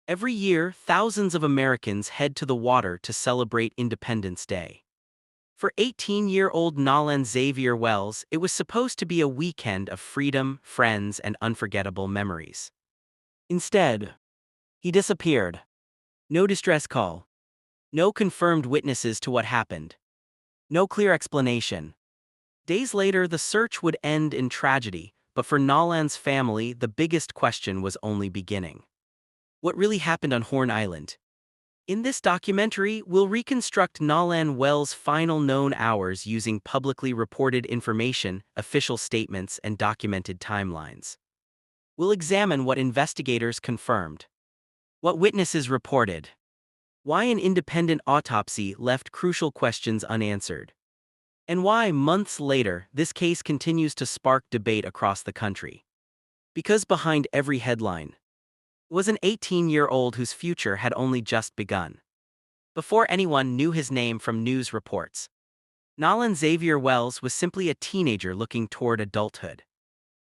Every year, thousands of Americans head to the water to celebrate Independence Day. For 18-year-old Nolan Xavier Wells, it was supposed to be a weekend of freedom, friends, and unforgettable memories. Instead, he disappeared. No distress call. No confirmed witnesses to what happened. No clear explanation. Days later, the search would end in tragedy, but for Nolan's family, the biggest question was only beginning. What really happened on Horn Island? In this documentary, we'll reconstruct Nolan Wells' final known hours using publicly reported information, official statements, and documented timelines. We'll examine what investigators confirmed, what witnesses reported, why an independent autopsy left crucial questions unanswered, and why, months later, this case continues to spark debate across the country. Because behind every headline was an 18-year-old whose future had only just begun. Before anyone knew his name from news reports, Nolan Xavier Wells was simply a teenager looking toward adulthood.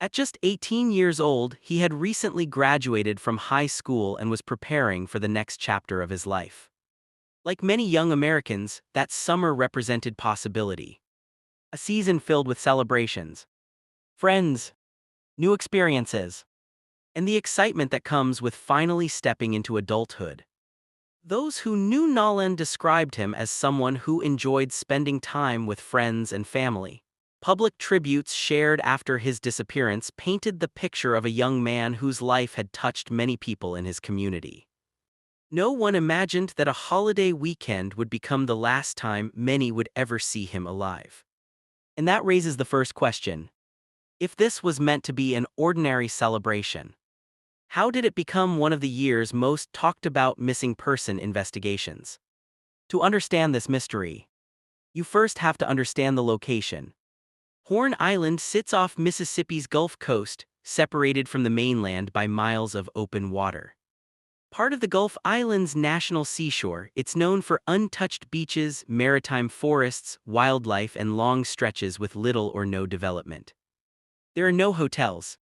At just 18 years old, he had recently graduated from high school and was preparing for the next chapter of his life. Like many young Americans, that summer represented possibility. A season filled with celebrations, friends, new experiences, and the excitement that comes with finally stepping into adulthood. Those who knew Nolan described him as someone who enjoyed spending time with friends and family. Public tributes shared after his disappearance painted the picture of a young man whose life had touched many people in his community. No one imagined that a holiday weekend would become the last time many would ever see him alive. And that raises the first question. If this was meant to be an ordinary celebration, how did it become one of the year's most talked about missing person investigations? To understand this mystery, you first have to understand the location. Horn Island sits off Mississippi's Gulf Coast, separated from the mainland by miles of open water. Part of the Gulf Island's national seashore, it's known for untouched beaches, maritime forests, wildlife, and long stretches with little or no development. There are no hotels,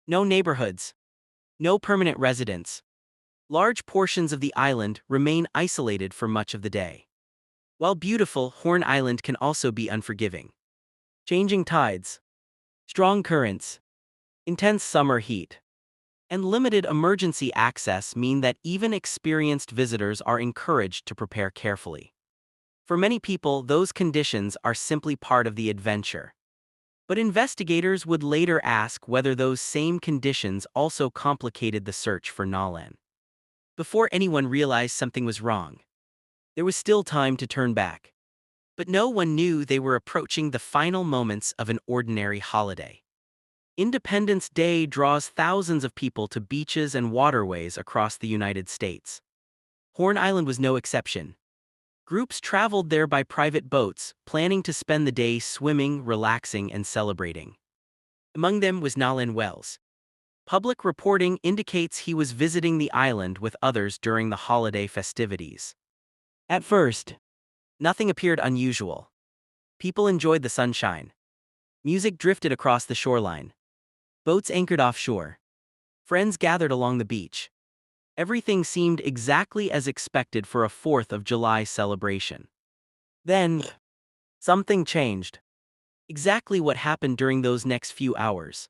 no neighborhoods, no permanent residents. Large portions of the island remain isolated for much of the day. While beautiful, Horn Island can also be unforgiving. Changing tides, strong currents, intense summer heat, and limited emergency access mean that even experienced visitors are encouraged to prepare carefully. For many people, those conditions are simply part of the adventure. But investigators would later ask whether those same conditions also complicated the search for Nolan. Before anyone realized something was wrong, there was still time to turn back. But no one knew they were approaching the final moments of an ordinary holiday. Independence Day draws thousands of people to beaches and waterways across the United States. Horn Island was no exception. Groups traveled there by private boats, planning to spend the day swimming, relaxing, and celebrating. Among them was Nolan Wells. Public reporting indicates he was visiting the island with others during the holiday festivities. At first, nothing appeared unusual. People enjoyed the sunshine. Music drifted across the shoreline. Boats anchored offshore. Friends gathered along the beach. Everything seemed exactly as expected for a 4th of July celebration. Then, something changed. Exactly what happened during those next few hours?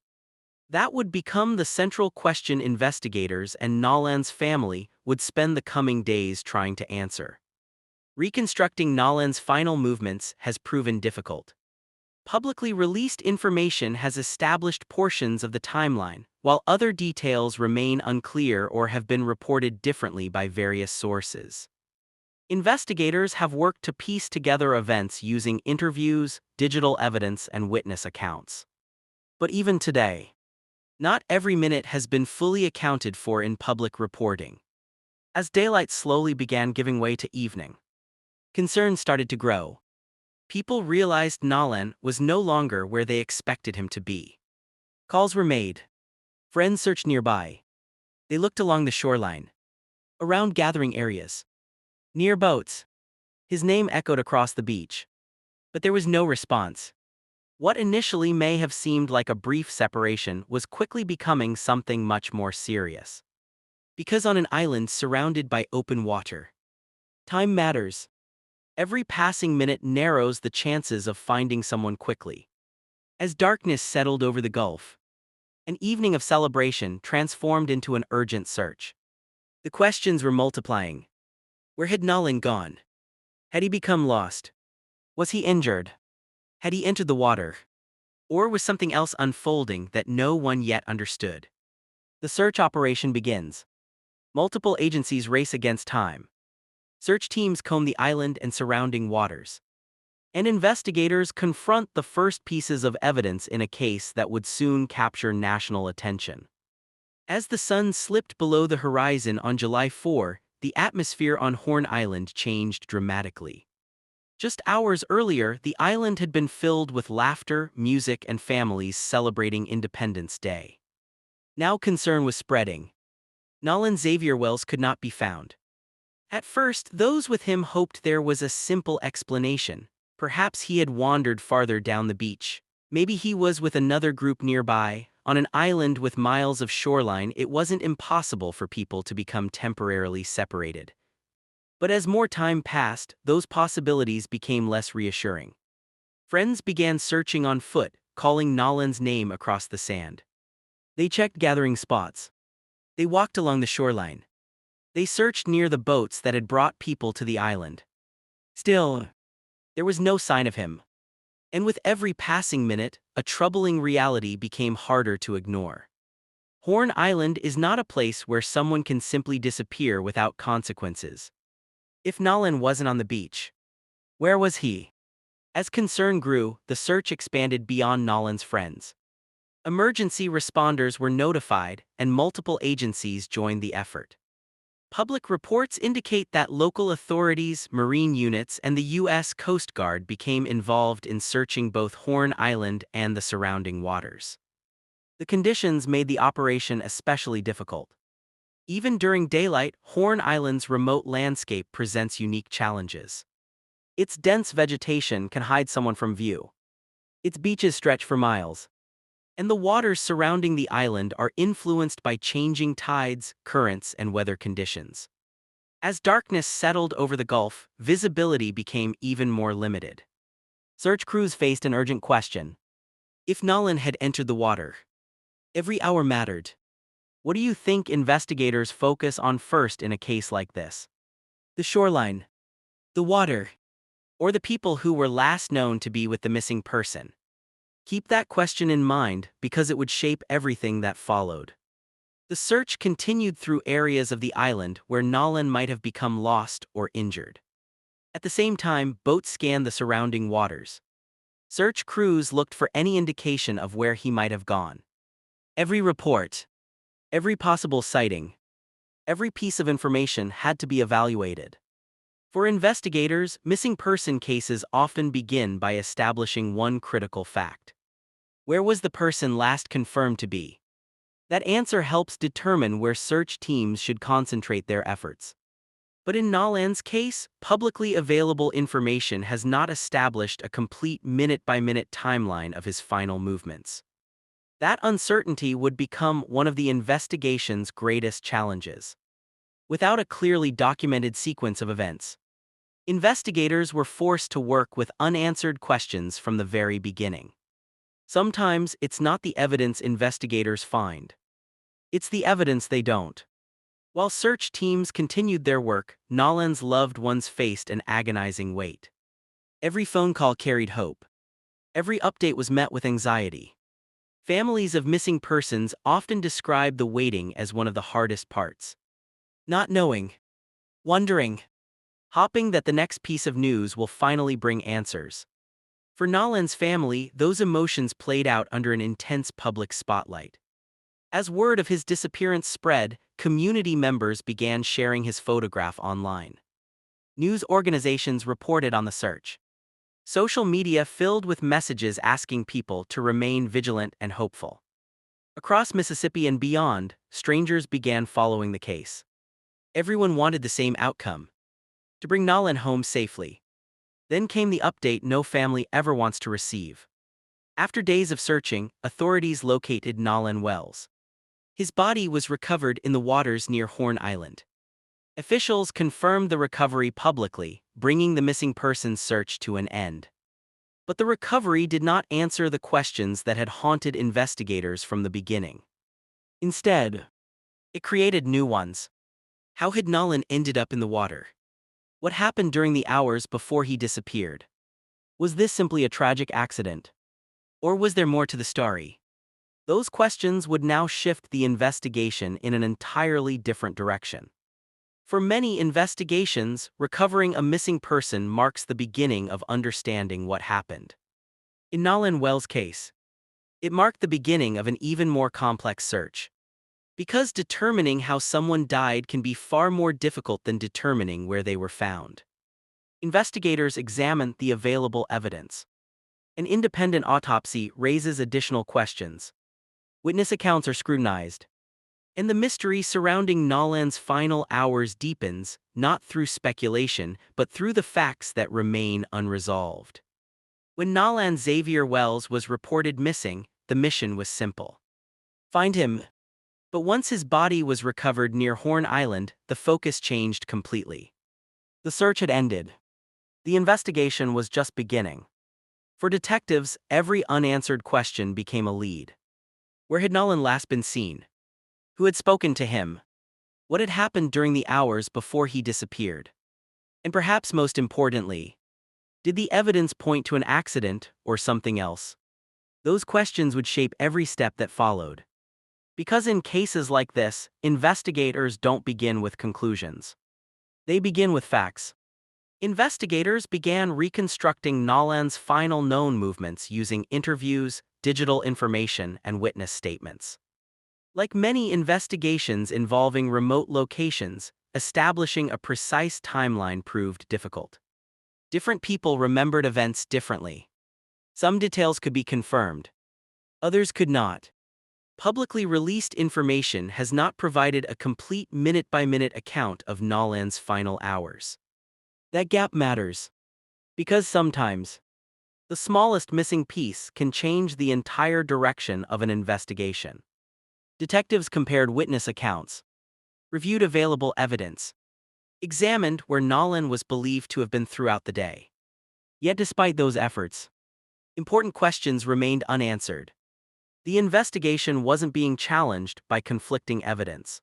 That would become the central question investigators and Nolan's family would spend the coming days trying to answer. Reconstructing Nolan's final movements has proven difficult. Publicly released information has established portions of the timeline, while other details remain unclear or have been reported differently by various sources. Investigators have worked to piece together events using interviews, digital evidence, and witness accounts. But even today, not every minute has been fully accounted for in public reporting. As daylight slowly began giving way to evening, concerns started to grow. People realized Nolan was no longer where they expected him to be. Calls were made. Friends searched nearby. They looked along the shoreline, around gathering areas, near boats. His name echoed across the beach. But there was no response. What initially may have seemed like a brief separation was quickly becoming something much more serious. Because on an island surrounded by open water, time matters. Every passing minute narrows the chances of finding someone quickly. As darkness settled over the Gulf, an evening of celebration transformed into an urgent search. The questions were multiplying. Where had Nolan gone? Had he become lost? Was he injured? Had he entered the water? Or was something else unfolding that no one yet understood? The search operation begins. Multiple agencies race against time. Search teams comb the island and surrounding waters. And investigators confront the first pieces of evidence in a case that would soon capture national attention. As the sun slipped below the horizon on July 4, the atmosphere on Horn Island changed dramatically. Just hours earlier, the island had been filled with laughter, music, and families celebrating Independence Day. Now concern was spreading. Nolan Xavier Wells could not be found. At first, those with him hoped there was a simple explanation. Perhaps he had wandered farther down the beach. Maybe he was with another group nearby. On an island with miles of shoreline, it wasn't impossible for people to become temporarily separated. But as more time passed, those possibilities became less reassuring. Friends began searching on foot, calling Nolan's name across the sand. They checked gathering spots. They walked along the shoreline. They searched near the boats that had brought people to the island. Still, there was no sign of him. And with every passing minute, a troubling reality became harder to ignore. Horn Island is not a place where someone can simply disappear without consequences. If Nolan wasn't on the beach, where was he? As concern grew, the search expanded beyond Nolan's friends. Emergency responders were notified, and multiple agencies joined the effort. Public reports indicate that local authorities, marine units, and the U.S. Coast Guard became involved in searching both Horn Island and the surrounding waters. The conditions made the operation especially difficult. Even during daylight, Horn Island's remote landscape presents unique challenges. Its dense vegetation can hide someone from view. Its beaches stretch for miles. And the waters surrounding the island are influenced by changing tides, currents, and weather conditions. As darkness settled over the Gulf, visibility became even more limited. Search crews faced an urgent question. If Nolan had entered the water, every hour mattered. What do you think investigators focus on first in a case like this? The shoreline, the water, or the people who were last known to be with the missing person? Keep that question in mind because it would shape everything that followed. The search continued through areas of the island where Nolan might have become lost or injured. At the same time, boats scanned the surrounding waters. Search crews looked for any indication of where he might have gone. Every report, every possible sighting, every piece of information had to be evaluated. For investigators, missing person cases often begin by establishing one critical fact. Where was the person last confirmed to be? That answer helps determine where search teams should concentrate their efforts. But in Nolan's case, publicly available information has not established a complete minute-by-minute timeline of his final movements. That uncertainty would become one of the investigation's greatest challenges. Without a clearly documented sequence of events, investigators were forced to work with unanswered questions from the very beginning. Sometimes it's not the evidence investigators find. It's the evidence they don't. While search teams continued their work, Nolan's loved ones faced an agonizing wait. Every phone call carried hope. Every update was met with anxiety. Families of missing persons often describe the waiting as one of the hardest parts. Not knowing, wondering, hoping that the next piece of news will finally bring answers. For Nolan's family, those emotions played out under an intense public spotlight. As word of his disappearance spread, community members began sharing his photograph online. News organizations reported on the search. Social media filled with messages asking people to remain vigilant and hopeful. Across Mississippi and beyond, strangers began following the case. Everyone wanted the same outcome: to bring Nolan home safely. Then came the update no family ever wants to receive. After days of searching, authorities located Nolan Wells. His body was recovered in the waters near Horn Island. Officials confirmed the recovery publicly, bringing the missing persons search to an end. But the recovery did not answer the questions that had haunted investigators from the beginning. Instead, it created new ones. How had Nolan ended up in the water? What happened during the hours before he disappeared? Was this simply a tragic accident? Or was there more to the story? Those questions would now shift the investigation in an entirely different direction. For many investigations, recovering a missing person marks the beginning of understanding what happened. In Nolan Wells' case, it marked the beginning of an even more complex search. Because determining how someone died can be far more difficult than determining where they were found. Investigators examined the available evidence. An independent autopsy raises additional questions. Witness accounts are scrutinized. And the mystery surrounding Nolan's final hours deepens, not through speculation, but through the facts that remain unresolved. When Nolan Xavier Wells was reported missing, the mission was simple. Find him. But once his body was recovered near Horn Island, the focus changed completely. The search had ended. The investigation was just beginning. For detectives, every unanswered question became a lead. Where had Nolan last been seen? Who had spoken to him? What had happened during the hours before he disappeared? And perhaps most importantly, did the evidence point to an accident or something else? Those questions would shape every step that followed. Because in cases like this, investigators don't begin with conclusions. They begin with facts. Investigators began reconstructing Nolan's final known movements using interviews, digital information, and witness statements. Like many investigations involving remote locations, establishing a precise timeline proved difficult. Different people remembered events differently. Some details could be confirmed. Others could not. Publicly released information has not provided a complete minute-by-minute account of Nolan's final hours. That gap matters. Because sometimes, the smallest missing piece can change the entire direction of an investigation. Detectives compared witness accounts, reviewed available evidence, examined where Nolan was believed to have been throughout the day. Yet despite those efforts, important questions remained unanswered. The investigation wasn't being challenged by conflicting evidence.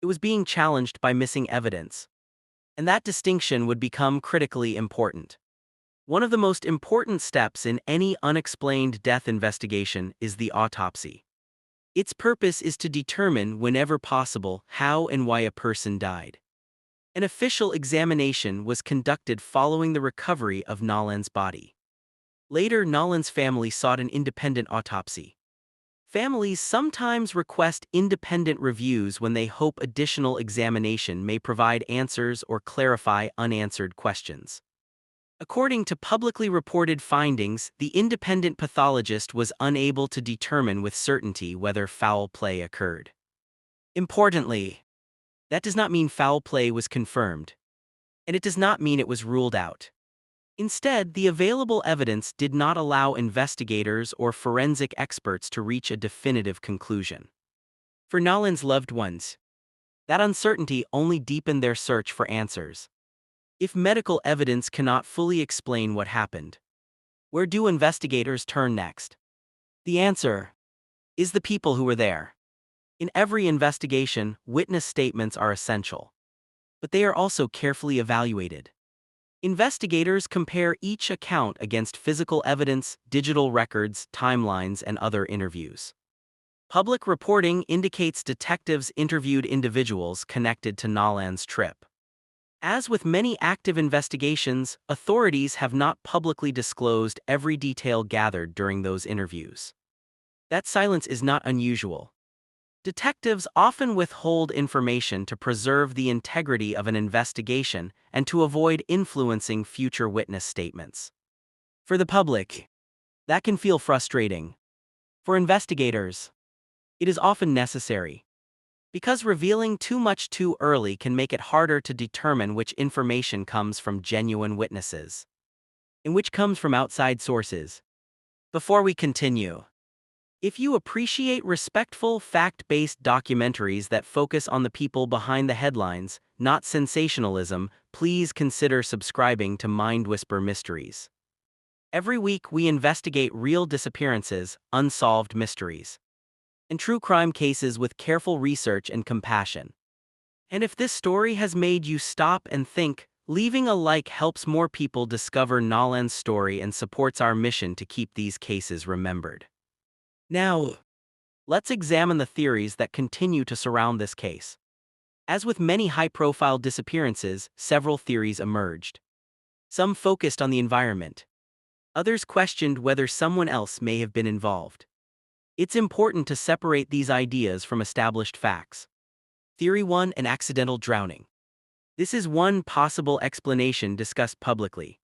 It was being challenged by missing evidence. And that distinction would become critically important. One of the most important steps in any unexplained death investigation is the autopsy. Its purpose is to determine, whenever possible, how and why a person died. An official examination was conducted following the recovery of Nolan's body. Later, Nolan's family sought an independent autopsy. Families sometimes request independent reviews when they hope additional examination may provide answers or clarify unanswered questions. According to publicly reported findings, the independent pathologist was unable to determine with certainty whether foul play occurred. Importantly, that does not mean foul play was confirmed, and it does not mean it was ruled out. Instead, the available evidence did not allow investigators or forensic experts to reach a definitive conclusion. For Nolan's loved ones, that uncertainty only deepened their search for answers. If medical evidence cannot fully explain what happened, where do investigators turn next? The answer is the people who were there. In every investigation, witness statements are essential, but they are also carefully evaluated. Investigators compare each account against physical evidence, digital records, timelines, and other interviews. Public reporting indicates detectives interviewed individuals connected to Nolan's trip. As with many active investigations, authorities have not publicly disclosed every detail gathered during those interviews. That silence is not unusual. Detectives often withhold information to preserve the integrity of an investigation and to avoid influencing future witness statements. For the public, that can feel frustrating. For investigators, it is often necessary. Because revealing too much too early can make it harder to determine which information comes from genuine witnesses and which comes from outside sources. Before we continue, If you appreciate respectful, fact-based documentaries that focus on the people behind the headlines, not sensationalism, please consider subscribing to Mind Whisper Mysteries. Every week we investigate real disappearances, unsolved mysteries, and true crime cases with careful research and compassion. And if this story has made you stop and think, leaving a like helps more people discover Nolan's story and supports our mission to keep these cases remembered. Now, let's examine the theories that continue to surround this case. As with many high-profile disappearances, several theories emerged. Some focused on the environment. Others questioned whether someone else may have been involved. It's important to separate these ideas from established facts. Theory 1: an accidental drowning. This is one possible explanation discussed publicly.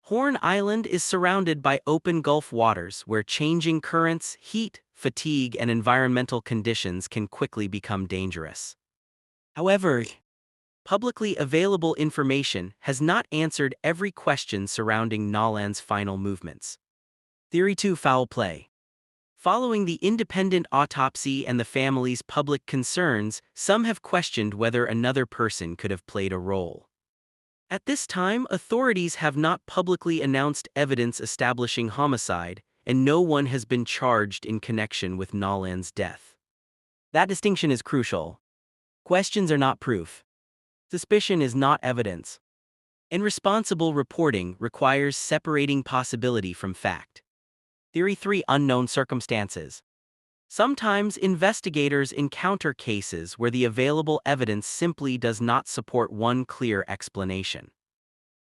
Horn Island is surrounded by open Gulf waters where changing currents, heat, fatigue, and environmental conditions can quickly become dangerous. However, publicly available information has not answered every question surrounding Nolan's final movements. Theory 2: foul play. Following the independent autopsy and the family's public concerns, some have questioned whether another person could have played a role. At this time, authorities have not publicly announced evidence establishing homicide, and no one has been charged in connection with Nolan's death. That distinction is crucial. Questions are not proof. Suspicion is not evidence. And responsible reporting requires separating possibility from fact. Theory 3: unknown circumstances. Sometimes investigators encounter cases where the available evidence simply does not support one clear explanation.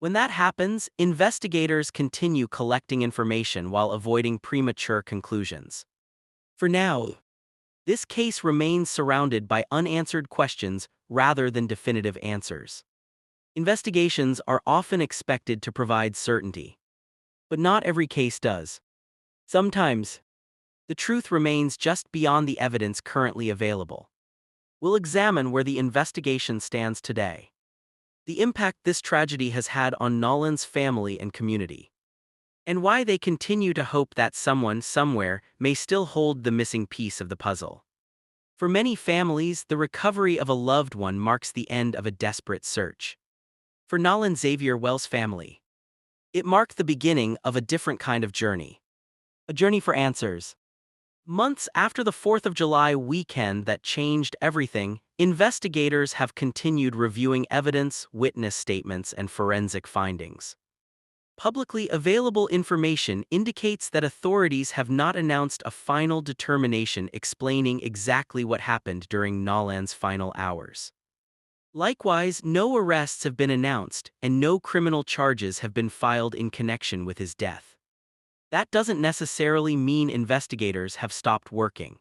When that happens, investigators continue collecting information while avoiding premature conclusions. For now, this case remains surrounded by unanswered questions rather than definitive answers. Investigations are often expected to provide certainty, but not every case does. Sometimes, the truth remains just beyond the evidence currently available. We'll examine where the investigation stands today, the impact this tragedy has had on Nolan's family and community, and why they continue to hope that someone somewhere may still hold the missing piece of the puzzle. For many families, the recovery of a loved one marks the end of a desperate search. For Nolan Xavier Wells' family, it marked the beginning of a different kind of journey. A journey for answers. Months after the 4th of July weekend that changed everything, investigators have continued reviewing evidence, witness statements, and forensic findings. Publicly available information indicates that authorities have not announced a final determination explaining exactly what happened during Nolan's final hours. Likewise, no arrests have been announced, and no criminal charges have been filed in connection with his death. That doesn't necessarily mean investigators have stopped working.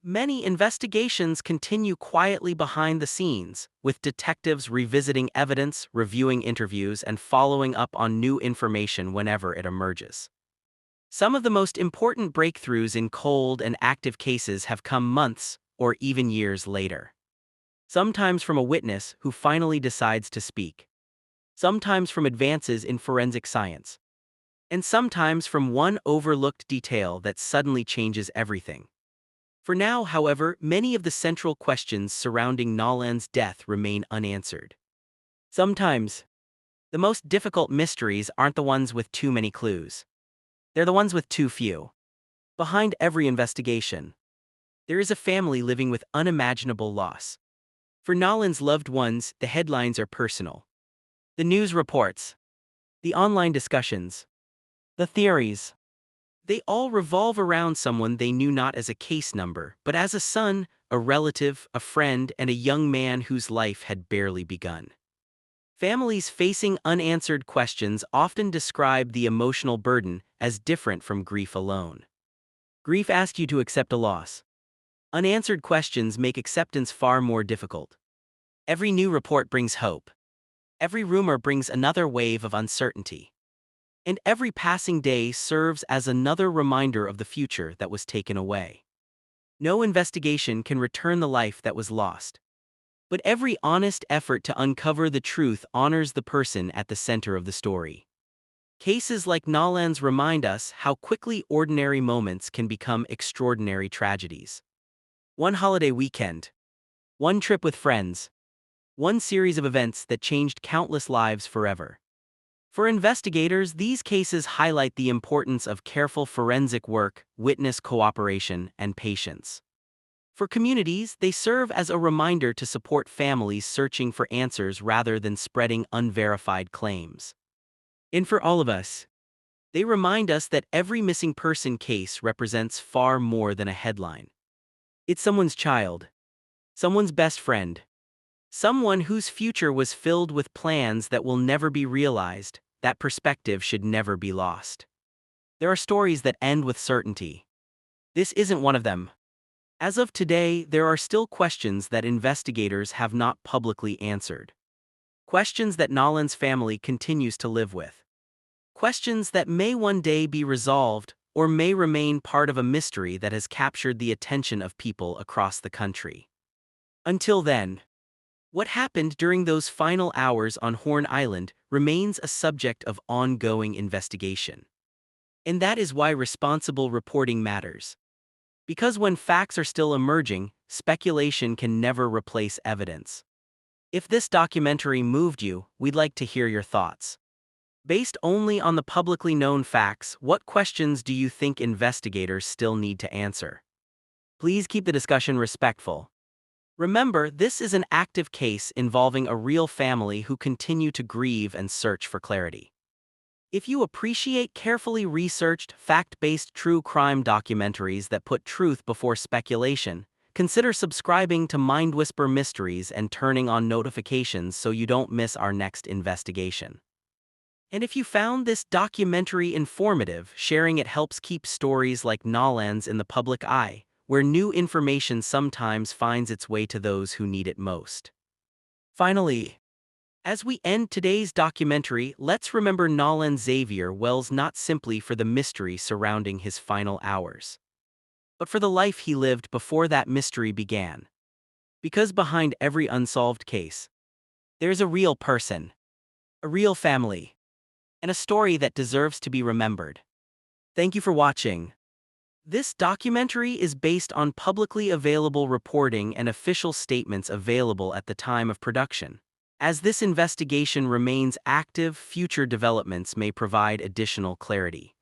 Many investigations continue quietly behind the scenes, with detectives revisiting evidence, reviewing interviews, and following up on new information whenever it emerges. Some of the most important breakthroughs in cold and active cases have come months or even years later. Sometimes from a witness who finally decides to speak. Sometimes from advances in forensic science. And sometimes from one overlooked detail that suddenly changes everything. For now, however, many of the central questions surrounding Nolan's death remain unanswered. Sometimes, the most difficult mysteries aren't the ones with too many clues. They're the ones with too few. Behind every investigation, there is a family living with unimaginable loss. For Nolan's loved ones, the headlines are personal. The news reports, the online discussions, the theories. They all revolve around someone they knew not as a case number, but as a son, a relative, a friend, and a young man whose life had barely begun. Families facing unanswered questions often describe the emotional burden as different from grief alone. Grief asks you to accept a loss. Unanswered questions make acceptance far more difficult. Every new report brings hope. Every rumor brings another wave of uncertainty. And every passing day serves as another reminder of the future that was taken away. No investigation can return the life that was lost. But every honest effort to uncover the truth honors the person at the center of the story. Cases like Nolan's remind us how quickly ordinary moments can become extraordinary tragedies. One holiday weekend, one trip with friends, one series of events that changed countless lives forever. For investigators, these cases highlight the importance of careful forensic work, witness cooperation, and patience. For communities, they serve as a reminder to support families searching for answers rather than spreading unverified claims. And for all of us, they remind us that every missing person case represents far more than a headline. It's someone's child, someone's best friend, someone whose future was filled with plans that will never be realized. That perspective should never be lost. There are stories that end with certainty. This isn't one of them. As of today, there are still questions that investigators have not publicly answered. Questions that Nolan's family continues to live with. Questions that may one day be resolved or may remain part of a mystery that has captured the attention of people across the country. Until then, what happened during those final hours on Horn Island remains a subject of ongoing investigation. And that is why responsible reporting matters. Because when facts are still emerging, speculation can never replace evidence. If this documentary moved you, we'd like to hear your thoughts. Based only on the publicly known facts, what questions do you think investigators still need to answer? Please keep the discussion respectful. Remember, this is an active case involving a real family who continue to grieve and search for clarity. If you appreciate carefully researched, fact-based true crime documentaries that put truth before speculation, consider subscribing to Mind Whisper Mysteries and turning on notifications so you don't miss our next investigation. And if you found this documentary informative, sharing it helps keep stories like Nolan's in the public eye, where new information sometimes finds its way to those who need it most. Finally, as we end today's documentary, let's remember Nolan Xavier Wells not simply for the mystery surrounding his final hours, but for the life he lived before that mystery began. Because behind every unsolved case, there's a real person, a real family, and a story that deserves to be remembered. Thank you for watching. This documentary is based on publicly available reporting and official statements available at the time of production. As this investigation remains active, future developments may provide additional clarity.